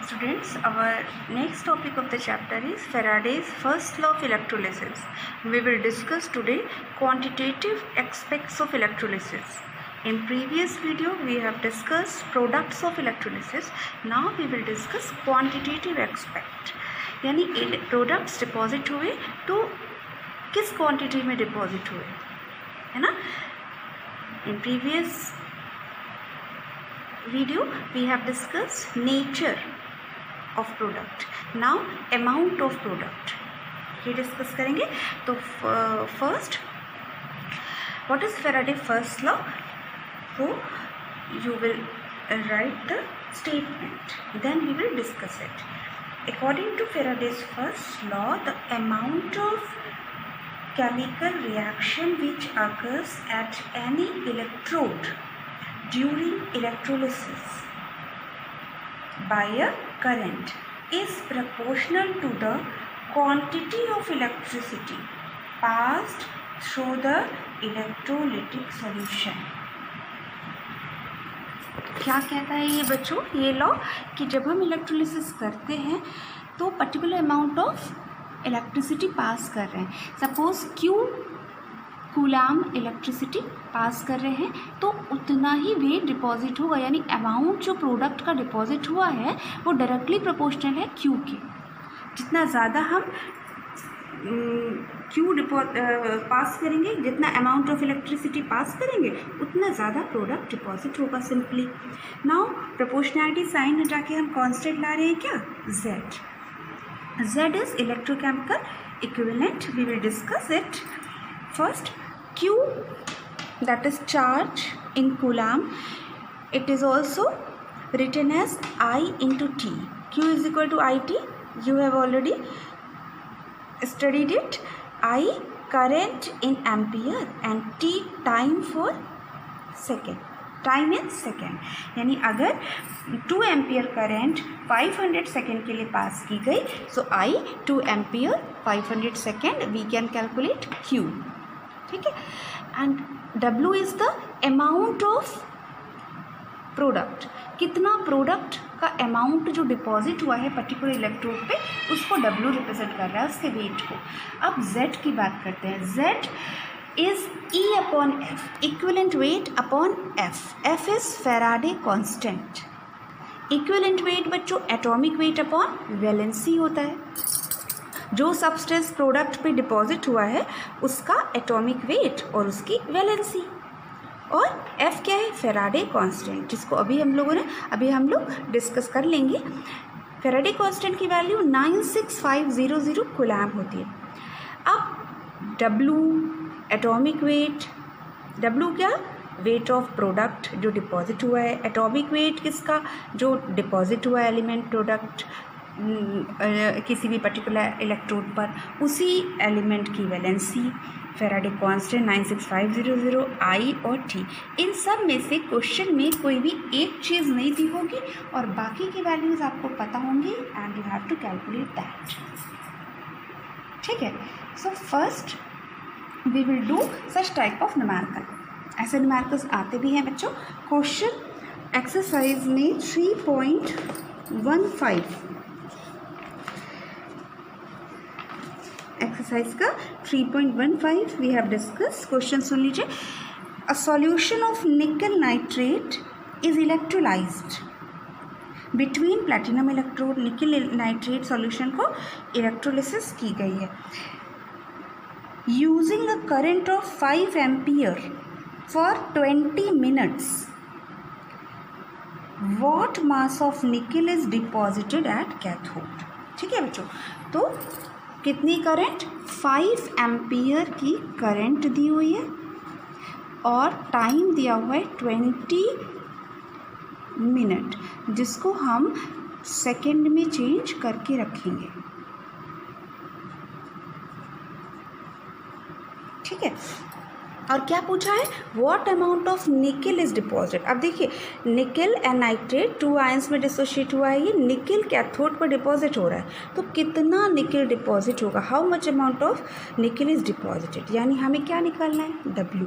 Students, our next topic of the chapter is Faraday's first law of electrolysis. We will discuss today quantitative aspects of electrolysis. In previous video, we have discussed products of electrolysis. Now we will discuss quantitative aspect. यानी products deposit हुए तो किस quantity में deposit हुए, है ना? In previous video, we have discussed nature of product. Now amount of product ये discuss करेंगे. तो first, what is Faraday first law? So you will write the statement, then we will discuss it. According to Faraday's first law, the amount of chemical reaction which occurs at any electrode during electrolysis by a current is proportional to the quantity of electricity passed through the electrolytic solution. क्या कहता है ये बच्चों, ये law कि जब हम electrolysis करते हैं तो particular amount of electricity pass कर रहे हैं. Suppose Q coulomb electricity pass कर रहे हैं तो उतना ही वेट डिपॉजिट होगा, यानी अमाउंट जो प्रोडक्ट का डिपॉजिट हुआ है वो डायरेक्टली प्रोपोर्शनल है क्यू के. जितना ज़्यादा हम क्यू पास करेंगे, जितना अमाउंट ऑफ इलेक्ट्रिसिटी पास करेंगे उतना ज़्यादा प्रोडक्ट डिपॉजिट होगा. सिंपली नाउ प्रोपोर्शनैलिटी साइन हटा के हम कांस्टेंट ला रहे हैं क्या, Z. Z is electrochemical equivalent. We will discuss it. First, Q, that is charge in coulomb. It is also written as I into T. Q is equal to IT. You have already studied it. I current in ampere and T time for second. Time in second. यानी अगर 2 ampere current 500 second के लिए पास की गई, so I 2 ampere 500 second, we can calculate Q. ठीक है. And W is the amount of product. कितना प्रोडक्ट का अमाउंट जो डिपॉजिट हुआ है पर्टिकुलर इलेक्ट्रोड पे, उसको W रिप्रेजेंट कर रहा है, उसके वेट को. अब Z की बात करते हैं. Z is E upon F, equivalent weight upon F. F is Faraday constant. Equivalent weight बच्चों atomic weight upon valency होता है. जो सबस्टेंस प्रोडक्ट पे डिपॉजिट हुआ है उसका एटॉमिक वेट और उसकी वैलेंसी. और F क्या है, फेराडे कांस्टेंट, जिसको अभी हम लोग डिस्कस कर लेंगे. फेराडे कांस्टेंट की वैल्यू 96500 कूलम्ब होती है. अब W एटॉमिक वेट, W क्या, वेट ऑफ प्रोडक्ट जो डिपॉजिट हुआ है. एटॉमिक वेट किसका, जो डिपॉजिट हुआ है एलिमेंट प्रोडक्ट किसी भी पर्टिकुलर इलेक्ट्रोड पर, उसी एलिमेंट की वैलेंसी. फेराडे कांस्टेंट 96500, I और T. इन सब में से क्वेश्चन में कोई भी एक चीज़ नहीं दी होगी और बाकी की वैल्यूज़ आपको पता होंगी and you have to calculate that. ठीक है. So first we will do such type of numerical. ऐसे न्यूमेरिकल्स आते भी हैं बच्चों. क्वेश्चन एक्सरसाइज में 3.15 एक्सरसाइज का 3.15 वी हैव डिस्कस. क्वेश्चन सुन लीजिए. अ सॉल्यूशन ऑफ निकल nitrate is electrolysed between platinum electrode. निकल नाइट्रेट सॉल्यूशन को इलेक्ट्रोलिसिस की गई है using a current of 5 ampere for 20 minutes. What mass of nickel is deposited at cathode? ठीक है बच्चों. तो कितनी करंट, 5 एम्पियर की करंट दी हुई है और टाइम दिया हुआ है 20 मिनट, जिसको हम सेकेंड में चेंज करके रखेंगे. ठीक है. और क्या पूछा है, व्हाट अमाउंट ऑफ निकल इज डिपॉजिट. अब देखिए निकल एंड नाइट्रेट 2 आयंस में डिसोशिएट हुआ है. ये निकल कैथोड पर डिपॉजिट हो रहा है, तो कितना निकल डिपॉजिट होगा, हाउ मच अमाउंट ऑफ निकल इज डिपॉजिटेड, यानी हमें क्या निकालना है, W.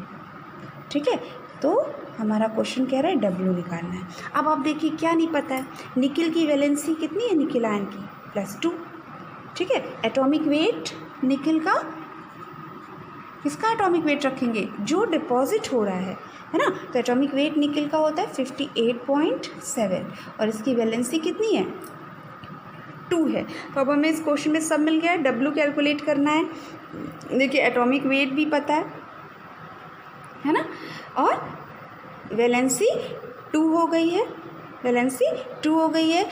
ठीक है. तो हमारा क्वेश्चन कह रहा है डब्ल्यू निकालना है। अब आप देखिए क्या नहीं पता है, निकिल की वैलेंसी कितनी है निकिल आयन की, +2। ठीक है, एटॉमिक वेट निकिल का, किसका एटॉमिक वेट रखेंगे, जो डिपॉजिट हो रहा है ना। तो एटॉमिक वेट निकिल का होता है 58.7 और इसकी वैलेंसी कितनी है, 2 है। तो अब हमें इस क्वेश्चन में सब मिल गया है, डब्ल्यू कैलकुलेट करना है। देखिए एटॉमिक वेट भी पता है ना, और वैलेंसी 2 हो गई है, वैलेंसी 2 हो गई है।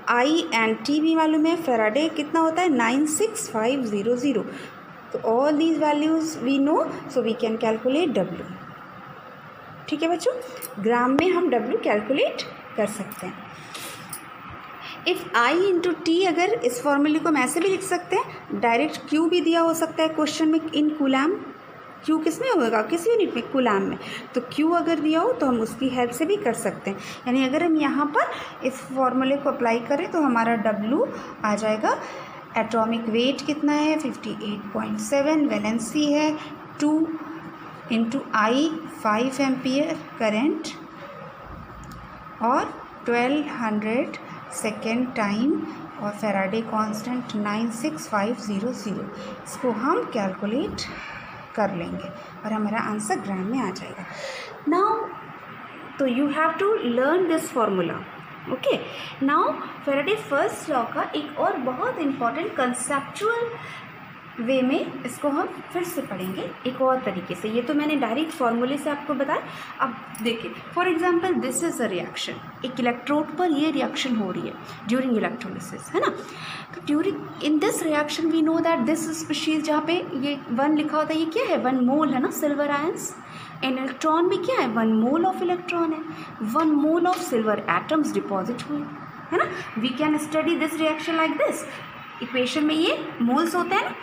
आई एंड टी भी मालूम है, फैराडे कितना होता है 96500। तो all these values we know, so we can calculate W. ठीक है बच्चों, ग्राम में हम डब्ल्यू कैलकुलेट कर सकते हैं। इफ़ आई इंटू टी, अगर इस फॉर्मूले को हम ऐसे भी लिख सकते हैं, डायरेक्ट क्यू भी दिया हो सकता है क्वेश्चन में इन कूलाम। क्यू किस में होगा, किस यूनिट में, कूलाम में। तो क्यू अगर दिया हो तो हम उसकी हेल्प से भी कर सकते हैं। यानी अगर हम यहाँ पर इस फॉर्मूले को अप्लाई करें तो हमारा डब्ल्यू आ जाएगा, एटॉमिक वेट कितना है 58.7, वैलेंसी है 2 इंटू आई 5 एम्पियर करेंट और 1200 सेकेंड टाइम और फैराडे कांस्टेंट 96500। इसको हम कैलकुलेट कर लेंगे और हमारा आंसर ग्राम में आ जाएगा। नाउ तो you have to learn this formula. Okay, now Faraday first law का एक और बहुत इम्पॉर्टेंट कंसेप्चुअल वे में इसको हम फिर से पढ़ेंगे एक और तरीके से। ये तो मैंने डायरेक्ट फॉर्मूले से आपको बताया। अब देखिए, for example this is a reaction, एक इलेक्ट्रोड पर ये रिएक्शन हो रही है ड्यूरिंग इलेक्ट्रोलिसिस, है ना। तो during in this reaction we know that this species, जहाँ पे ये 1 लिखा होता है, ये क्या है 1 मोल है ना, सिल्वर आयंस। इलेक्ट्रॉन भी क्या है 1 मोल ऑफ इलेक्ट्रॉन है, 1 mole of silver atoms deposit हुए, है ना। We can study this reaction like this. Equation में ये मोल्स होते हैं ना,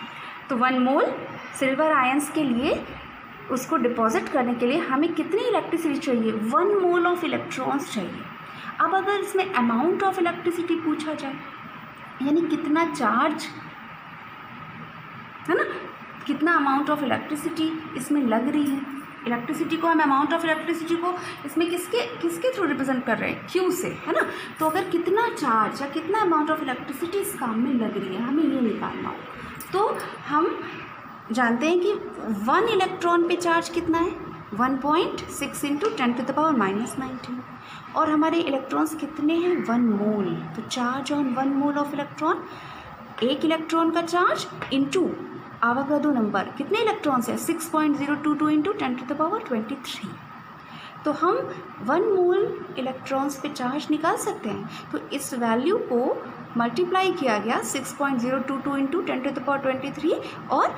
तो 1 मोल सिल्वर आयंस के लिए उसको डिपॉजिट करने के लिए हमें कितनी इलेक्ट्रिसिटी चाहिए, 1 मोल ऑफ इलेक्ट्रॉन्स चाहिए। अब अगर इसमें अमाउंट ऑफ इलेक्ट्रिसिटी पूछा जाए, यानी कितना चार्ज है ना, कितना अमाउंट ऑफ इलेक्ट्रिसिटी इसमें लग रही है, इलेक्ट्रिसिटी को हम अमाउंट ऑफ इलेक्ट्रिसिटी को इसमें किसके थ्रू रिप्रेजेंट कर रहे हैं, क्यू से, है ना। तो अगर कितना चार्ज या कितना अमाउंट ऑफ इलेक्ट्रिसिटी इस काम में लग रही है, हमें ये निकालना हो। तो हम जानते हैं कि 1 इलेक्ट्रॉन पे चार्ज कितना है 1.6 इंटू 10⁻⁻19 और हमारे इलेक्ट्रॉन्स कितने हैं 1 मोल। तो charge on 1 mole of electron, एक इलेक्ट्रॉन का चार्ज इंटू आवागाद्रो नंबर, कितने इलेक्ट्रॉन्स हैं 6.022 इंटू 10⁻23। तो हम 1 मोल इलेक्ट्रॉन्स पे चार्ज निकाल सकते हैं। तो इस वैल्यू को मल्टीप्लाई किया गया 6.022 इंटू 10⁻23 और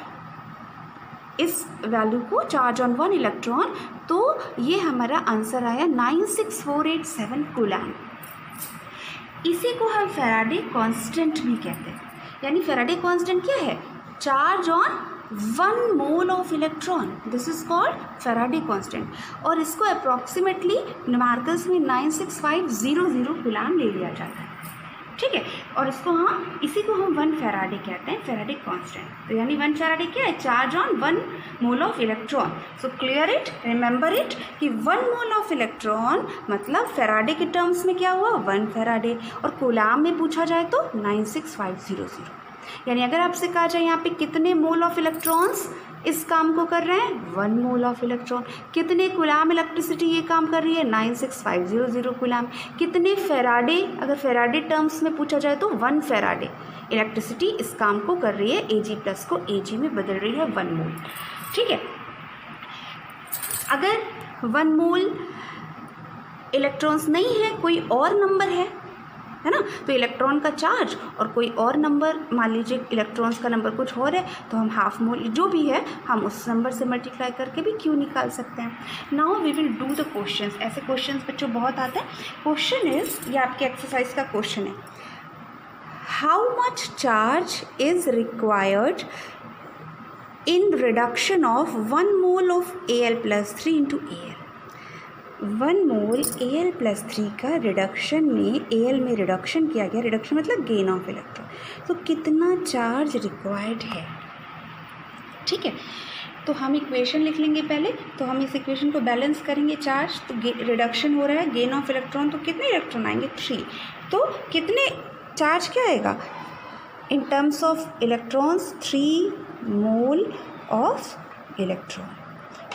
इस वैल्यू को चार्ज ऑन 1 इलेक्ट्रॉन, तो ये हमारा आंसर आया 96487 कूलम। इसी को हम फैराडे कांस्टेंट भी कहते हैं। यानी फैराडे कांस्टेंट क्या है, charge on 1 mole of electron, this is called Faraday constant. और इसको अप्रॉक्सीमेटली न्यूमेरिकल्स में 96500 कूलम ले लिया जाता है, ठीक है। और इसको इसी को हम 1 फैराडे कहते हैं, फैराडे कांस्टेंट। तो यानी 1 फैराडे क्या है, charge on 1 mole of electron. So clear it, remember it कि 1 मोल ऑफ इलेक्ट्रॉन मतलब फैराडे के टर्म्स में क्या हुआ 1 फैराडे, और कूलम में पूछा जाए तो 96500। यानी अगर आपसे कहा जाए यहाँ पे कितने मोल ऑफ इलेक्ट्रॉन्स इस काम को कर रहे हैं 1 मोल ऑफ इलेक्ट्रॉन, कितने कूलम इलेक्ट्रिसिटी ये काम कर रही है 96500 कूलम, कितने फैराडे, अगर फैराडे टर्म्स में पूछा जाए तो 1 फैराडे इलेक्ट्रिसिटी इस काम को कर रही है, Ag+ को Ag में बदल रही है 1 मोल, ठीक है। अगर 1 मोल इलेक्ट्रॉन्स नहीं है, कोई और नंबर है ना, तो इलेक्ट्रॉन का चार्ज और कोई और नंबर, मान लीजिए इलेक्ट्रॉन्स का नंबर कुछ और है, तो हम हाफ मोल जो भी है हम उस नंबर से मल्टीप्लाई करके भी क्यू निकाल सकते हैं। Now we will do the questions. ऐसे क्वेश्चंस बच्चों बहुत आते हैं। क्वेश्चन इज, ये आपके एक्सरसाइज का क्वेश्चन है, how much charge is required in reduction of 1 mole of Al+3 into Al। 1 mole Al+3 का रिडक्शन में Al में रिडक्शन किया गया, रिडक्शन मतलब गेन ऑफ इलेक्ट्रॉन, तो कितना चार्ज रिक्वायर्ड है, ठीक है। तो हम इक्वेशन लिख लेंगे पहले, तो हम इस इक्वेशन को बैलेंस करेंगे चार्ज, तो रिडक्शन हो रहा है, गेन ऑफ इलेक्ट्रॉन, तो कितने इलेक्ट्रॉन आएंगे 3, तो कितने चार्ज क्या आएगा इन terms of electrons 3 mole of electron,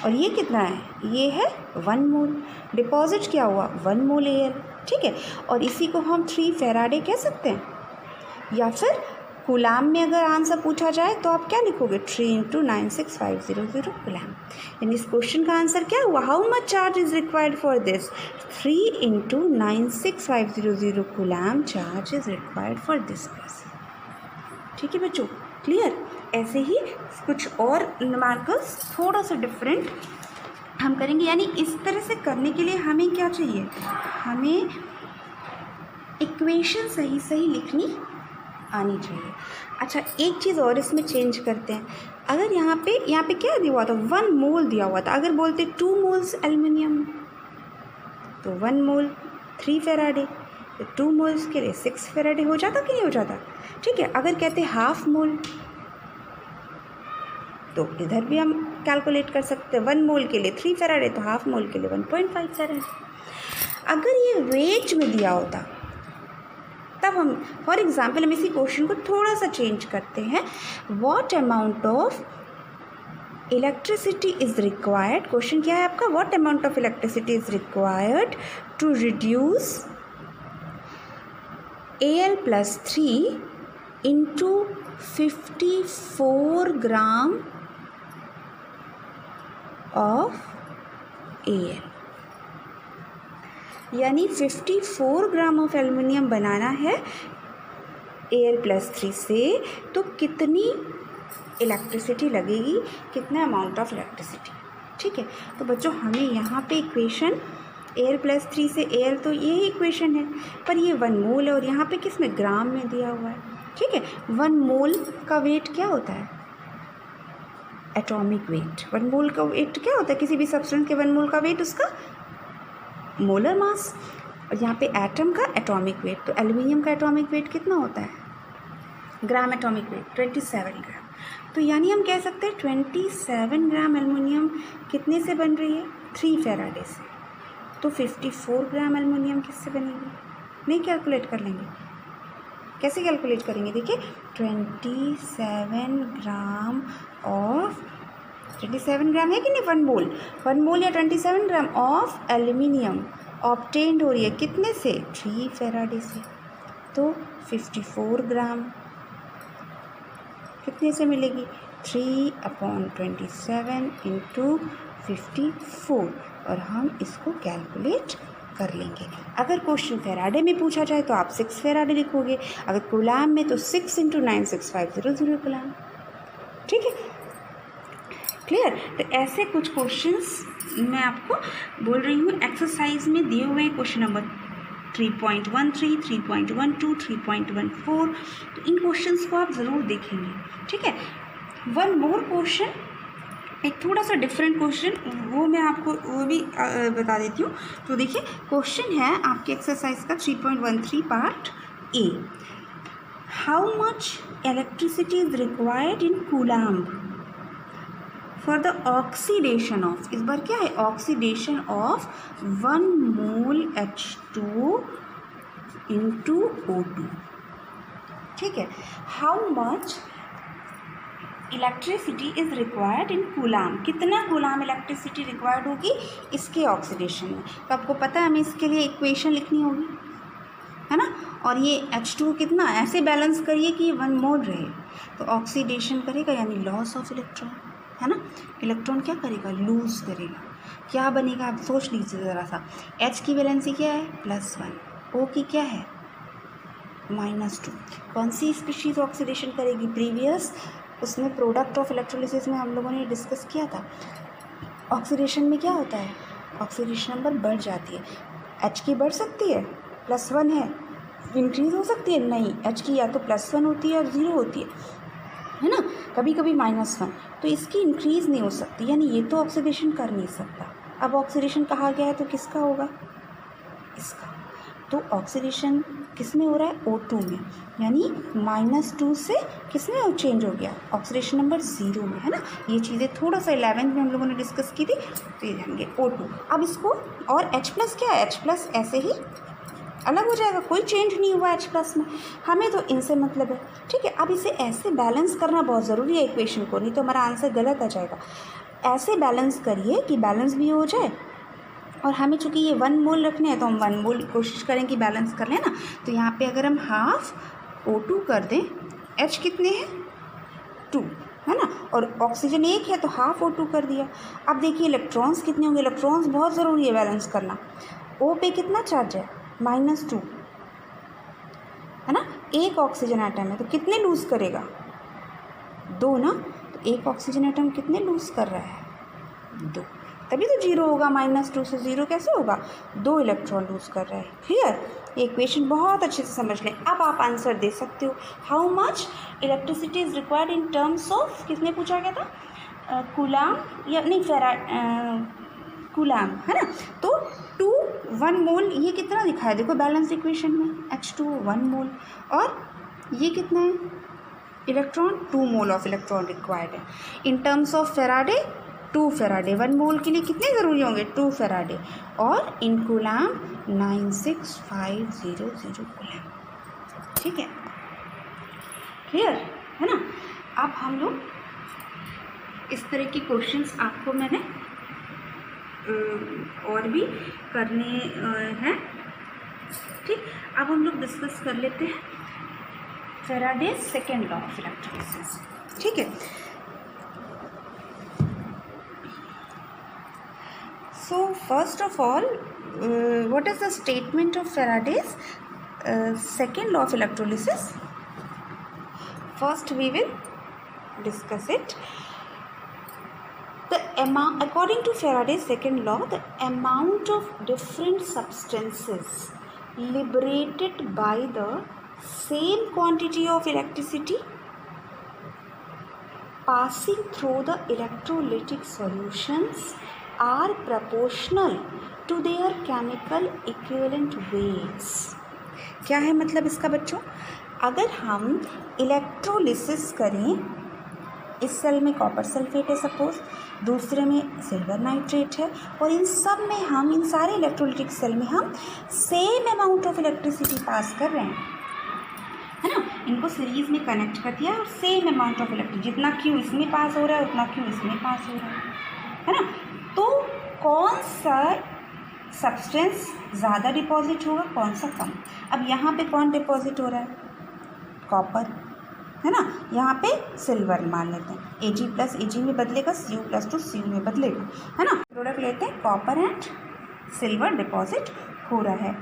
और ये कितना है, ये है 1 मोल, डिपॉजिट क्या हुआ 1 मोल एयर, ठीक है। और इसी को हम 3 फैराडे कह सकते हैं, या फिर कूलाम में अगर आंसर पूछा जाए तो आप क्या लिखोगे 3 × 96500 कूलाम, यानी इस क्वेश्चन का आंसर क्या हुआ, how much charge is required for this, 3 × 96500 coulomb charge is required for this place, ठीक है बच्चों, क्लियर। ऐसे ही कुछ और न्यूमेरिकल्स थोड़ा सा डिफरेंट हम करेंगे, यानी इस तरह से करने के लिए हमें क्या चाहिए, हमें इक्वेशन सही सही लिखनी आनी चाहिए। अच्छा, एक चीज़ और इसमें चेंज करते हैं, अगर यहाँ पे क्या दिया हुआ था 1 मोल दिया हुआ था, अगर बोलते 2 मोल्स एल्युमिनियम तो 1 मोल 3 फैराडे, तो 2 मोल्स के लिए 6 फैराडे हो जाता कि नहीं हो जाता, ठीक है। अगर कहते हाफ मोल तो इधर भी हम कैलकुलेट कर सकते हैं, 1 मोल के लिए 3 फैराडे तो हाफ मोल के लिए 1.5 फैराडे। अगर ये वेट में दिया होता तब हम फॉर एग्जांपल हम इसी क्वेश्चन को थोड़ा सा चेंज करते हैं, what amount of electricity is required, question क्या है आपका, what amount of electricity is required to reduce Al+3 into 54 gram of Al, यानी 54 ग्राम ऑफ एल्युमिनियम बनाना है Al+3 से, तो कितनी इलेक्ट्रिसिटी लगेगी, कितना अमाउंट ऑफ इलेक्ट्रिसिटी, ठीक है। तो बच्चों हमें यहाँ पे इक्वेशन Al+3 से Al तो यही इक्वेशन है, पर ये 1 मोल है और यहाँ पे किस में ग्राम में दिया हुआ है, ठीक है। 1 मोल का वेट क्या होता है, एटॉमिक वेट, 1 मोल का वेट क्या होता है, किसी भी सब्सटेंस के 1 मोल का वेट उसका मोलर मास, और यहाँ पे एटम का एटॉमिक वेट, तो एल्युमिनियम का एटॉमिक वेट कितना होता है, ग्राम एटॉमिक वेट 27 ग्राम, तो यानी हम कह सकते हैं 27 ग्राम एल्युमिनियम कितने से बन रही है, 3 फैराडे से, तो 54 ग्राम एल्युमिनियम किससे बनेगी, नहीं कैलकुलेट कर लेंगे, कैसे कैलकुलेट करेंगे, देखिए 27 ग्राम ऑफ 27 ग्राम है कि नहीं 1 मोल या 27 ग्राम ऑफ एल्युमिनियम ऑब्टेन्ड हो रही है कितने से, 3 फैराडे से, तो 54 ग्राम कितने से मिलेगी, 3/27 × 54, और हम इसको कैलकुलेट कर लेंगे। अगर क्वेश्चन फैराडे में पूछा जाए तो आप 6 फैराडे लिखोगे, अगर कूलाम में तो 6 × 96500 कूलाम, ठीक है, क्लियर। तो ऐसे कुछ क्वेश्चंस मैं आपको बोल रही हूँ, एक्सरसाइज में दिए हुए क्वेश्चन नंबर 3.13, 3.12, 3.14, तो इन क्वेश्चंस को आप ज़रूर देखेंगे, ठीक है। 1 मोर क्वेश्चन, एक थोड़ा सा डिफरेंट क्वेश्चन, वो मैं आपको वो भी बता देती हूँ। तो देखिए क्वेश्चन है आपके एक्सरसाइज का 3.13 part A, how much electricity is required in coulomb for the oxidation of, इस बार क्या है, oxidation of 1 mole H2 into O2, ठीक है। How much electricity is required in coulomb, कितना कूलाम इलेक्ट्रिसिटी रिक्वायर्ड होगी इसके ऑक्सीडेशन में, तो आपको पता है हमें इसके लिए इक्वेशन लिखनी होगी, है ना, और ये H2 कितना ऐसे बैलेंस करिए कि ये 1 मोल रहे, तो ऑक्सीडेशन करेगा यानी लॉस ऑफ इलेक्ट्रॉन, है ना, इलेक्ट्रॉन क्या करेगा, लूज करेगा, क्या बनेगा आप सोच लीजिए ज़रा सा, H की वैलेंसी क्या है +1, O की क्या है -2, कौन सी स्पीशीज़ ऑक्सीडेशन करेगी, प्रीवियस उसमें प्रोडक्ट ऑफ इलेक्ट्रोलिसिस में हम लोगों ने डिस्कस किया था, ऑक्सीडेशन में क्या होता है, ऑक्सीडेशन नंबर बढ़ जाती है, H की बढ़ सकती है, +1 है, इंक्रीज़ हो सकती है, नहीं, H की या तो +1 होती है और 0 होती है ना, कभी कभी -1, तो इसकी इंक्रीज़ नहीं हो सकती, यानी ये तो ऑक्सीडेशन कर नहीं सकता। अब ऑक्सीडेशन कहा गया है तो किसका होगा, इसका, तो ऑक्सीडेशन किस में हो रहा है, O2 में, यानी -2 से किस में चेंज हो गया, ऑक्सीडेशन नंबर 0 में, है ना। ये चीज़ें थोड़ा सा 11th में हम लोगों ने डिस्कस की थी, तो ये जानेंगे O2। अब इसको और H+ क्या है, H+ ऐसे ही अलग हो जाएगा, कोई चेंज नहीं हुआ H+ में, हमें तो इनसे मतलब है, ठीक है। अब इसे ऐसे बैलेंस करना बहुत ज़रूरी है इक्वेशन को, नहीं तो हमारा आंसर गलत आ जाएगा। ऐसे बैलेंस करिए कि बैलेंस भी हो जाए, और हमें चूँकि ये 1 मोल रखने हैं तो हम 1 मोल कोशिश करें कि बैलेंस कर लें ना। तो यहाँ पे अगर हम हाफ O2 कर दें, H कितने हैं 2, है ना, और ऑक्सीजन 1 है तो हाफ O2 कर दिया। अब देखिए इलेक्ट्रॉन्स कितने होंगे, इलेक्ट्रॉन्स बहुत ज़रूरी है बैलेंस करना। O पे कितना चार्ज है, -2, है ना, एक ऑक्सीजन एटम है तो कितने लूज़ करेगा, 2 ना, तो एक ऑक्सीजन एटम कितने लूज़ कर रहा है, 2, तभी तो 0 होगा, -2 से 0 कैसे होगा, 2 इलेक्ट्रॉन लूज़ कर रहा है। क्लियर, ये इक्वेशन बहुत अच्छे से समझ लें। अब आप आंसर दे सकते हो, how much electricity is required in terms of, किसने पूछा गया था, कूलाम या नहीं, कूलाम, है ना। तो 2 1 मोल, ये कितना दिखा है देखो बैलेंस इक्वेशन में, H2 1 मोल, और ये कितना है electron, 2 mole of electron required है। In terms of faraday 2 faraday, 1 mole के लिए कितने ज़रूरी होंगे, 2 फेराडे, और इन कूलाम 96500 कूलाम, ठीक है, क्लियर है ना। अब हम लोग इस तरह के क्वेश्चंस आपको मैंने और भी करने हैं, ठीक। अब हम लोग डिस्कस कर लेते हैं Faraday's second law of electrolysis, ठीक है। So first of all, what is the statement of Faraday's second law of electrolysis? First we will discuss it. According to Faraday's second law, the amount of different substances liberated by the same quantity of electricity passing through the electrolytic solutions are proportional to their chemical equivalent weights. क्या है मतलब इसका बच्चों, अगर हम electrolysis करें, इस cell में कॉपर सल्फेट है सपोज, दूसरे में सिल्वर नाइट्रेट है, और इन सब में हम, इन सारे इलेक्ट्रोलिटिक सेल में हम same amount of electricity pass कर रहे हैं, है ना। इनको सीरीज में कनेक्ट कर दिया और सेम अमाउंट ऑफ इलेक्ट्रिसिटी, जितना क्यू इसमें पास हो रहा है उतना क्यू इसमें पास हो रहा है ना। तो कौन सा सब्सटेंस ज़्यादा डिपॉजिट होगा, कौन सा कम। अब यहाँ पे कौन डिपॉजिट हो रहा है, कॉपर, है ना, यहाँ पे सिल्वर मान लेते हैं, Ag+ Ag में बदलेगा, Cu+ तो Cu में बदलेगा, है ना। प्रोडक्ट लेते हैं, कॉपर एंड सिल्वर डिपॉजिट हो रहा है।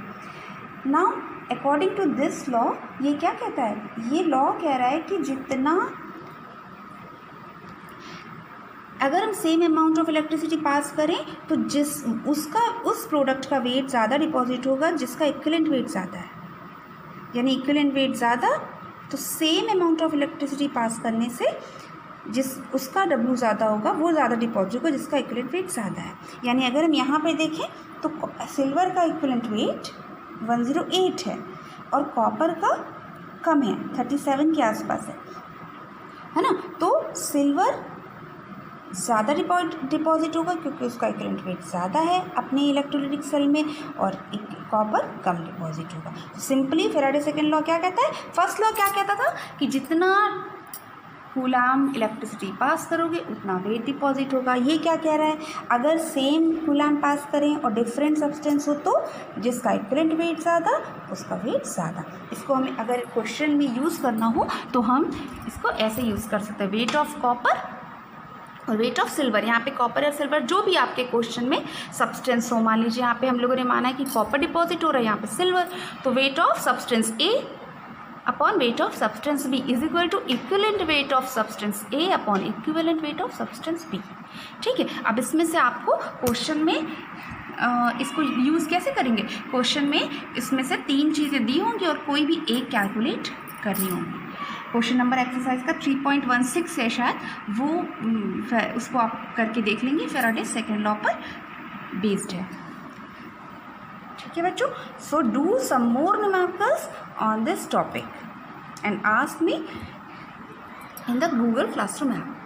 Now according to this law, ये क्या कहता है, ये लॉ कह रहा है कि जितना, अगर हम same amount of electricity pass करें तो उस प्रोडक्ट का वेट ज़्यादा डिपॉजिट होगा जिसका इक्विवेलेंट वेट ज़्यादा है, यानी इक्विवेलेंट वेट ज़्यादा तो same amount of electricity pass करने से उसका W ज़्यादा होगा, वो ज़्यादा डिपॉजिट होगा जिसका इक्विवेलेंट वेट ज़्यादा है। यानी अगर हम यहाँ पे देखें तो सिल्वर का इक्विवेलेंट वेट 108 है और कॉपर का कम है, 37 के आसपास है ना। तो सिल्वर ज़्यादा डिपॉजिट होगा क्योंकि उसका इक्विवेलेंट वेट ज़्यादा है अपने इलेक्ट्रोलिटिक सेल में, और कॉपर कम डिपॉजिट होगा। सिंपली फेराडे सेकेंड लॉ क्या कहता है, फर्स्ट लॉ क्या कहता था कि जितना कूलाम इलेक्ट्रिसिटी पास करोगे उतना वेट डिपॉजिट होगा। ये क्या कह रहा है, अगर सेम कूलाम पास करें और डिफरेंट सब्सटेंस हो तो जिसका इक्विवेलेंट वेट ज़्यादा उसका वेट ज़्यादा। इसको हमें अगर क्वेश्चन में यूज़ करना हो तो हम इसको ऐसे यूज़ कर सकते हैं, वेट ऑफ कॉपर और वेट ऑफ सिल्वर। यहाँ पे कॉपर या सिल्वर जो भी आपके क्वेश्चन में सब्सटेंस हो, मान लीजिए यहाँ पे हम लोगों ने माना है कि कॉपर डिपॉजिट हो रहा है, यहाँ पे सिल्वर, तो weight of substance A upon weight of substance B is equal to equivalent weight of substance A upon equivalent weight of substance B, ठीक है। अब इसमें से आपको क्वेश्चन में इसको यूज़ कैसे करेंगे, क्वेश्चन में इसमें से 3 चीज़ें दी होंगी और कोई भी एक कैलकुलेट करनी होगी। क्वेश्चन नंबर एक्सरसाइज का 3.16 है शायद, वो उसको आप करके देख लेंगे, फेराडे सेकेंड लॉ पर बेस्ड है। ठीक है बच्चों. So do some more numericals on this topic and ask me in the Google Classroom app.